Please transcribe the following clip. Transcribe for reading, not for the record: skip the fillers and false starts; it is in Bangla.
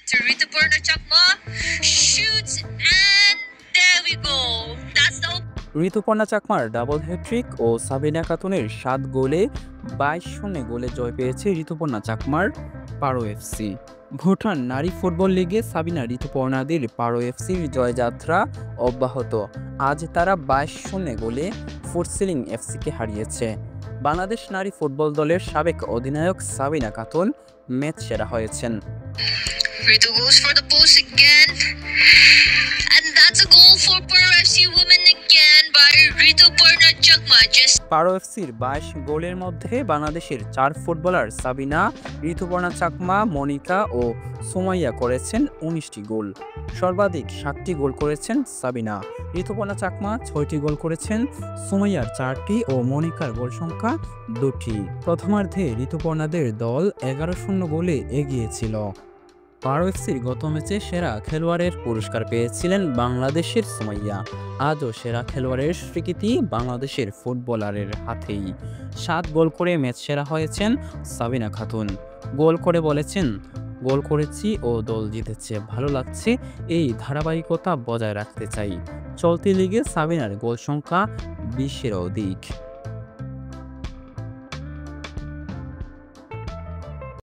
To Rituparna Chakma shoots and there we go. That's the Rituparna চাকমার ডাবল হ্যাট্রিক ও সাবিনা খাতুনের ৭ গোলে ২২-০ গোলে জয় পেয়েছে ঋতুপর্ণা চাকমার পারো এফসি। ভুটান নারী ফুটবল লিগে সাবিনা ঋতুপর্ণাদের পারো এফসির জয়যাত্রা অব্যাহত। আজ তারা ২২-০ গোলে ফুটসিলিং এফসিকে হারিয়েছে। বাংলাদেশ নারী ফুটবল দলের সাবেক অধিনায়ক সাবিনা খাতুন ম্যাচ সেরা হয়েছেন। Ritu goes for the post again. And that's a goal for Paro FC women again by Rituparna Chakma. Just পারো এফসির ২২ গোলের মধ্যে বাংলাদেশের ৪ ফুটবলার সাবিনা, ঋতুপর্ণা চাকমা, মনিকা ও সুমাইয়া করেছেন ১৯টি গোল। সর্বাধিক ৭টি গোল করেছেন সাবিনা। ঋতুপর্ণা চাকমা ৬টি গোল করেছেন, সুমাইয়ার ৪টি ও মনিকার গোল সংখ্যা ২টি। প্রথমার্ধে ঋতুপর্ণাদের দল ১১-০ গোলে এগিয়ে ছিল। পারো এফসির গত ম্যাচে সেরা খেলোয়াড়ের পুরস্কার পেয়েছিলেন বাংলাদেশের সুমাইয়া। আজও সেরা খেলোয়াড়ের স্বীকৃতি বাংলাদেশের ফুটবলারের হাতেই। ৭ গোল করে ম্যাচ সেরা হয়েছেন সাবিনা খাতুন। গোল করে বলেছেন, গোল করেছি ও দল জিতেছে, ভালো লাগছে, এই ধারাবাহিকতা বজায় রাখতে চাই। চলতি লিগে সাবিনার গোল সংখ্যা ২০-এর অধিক।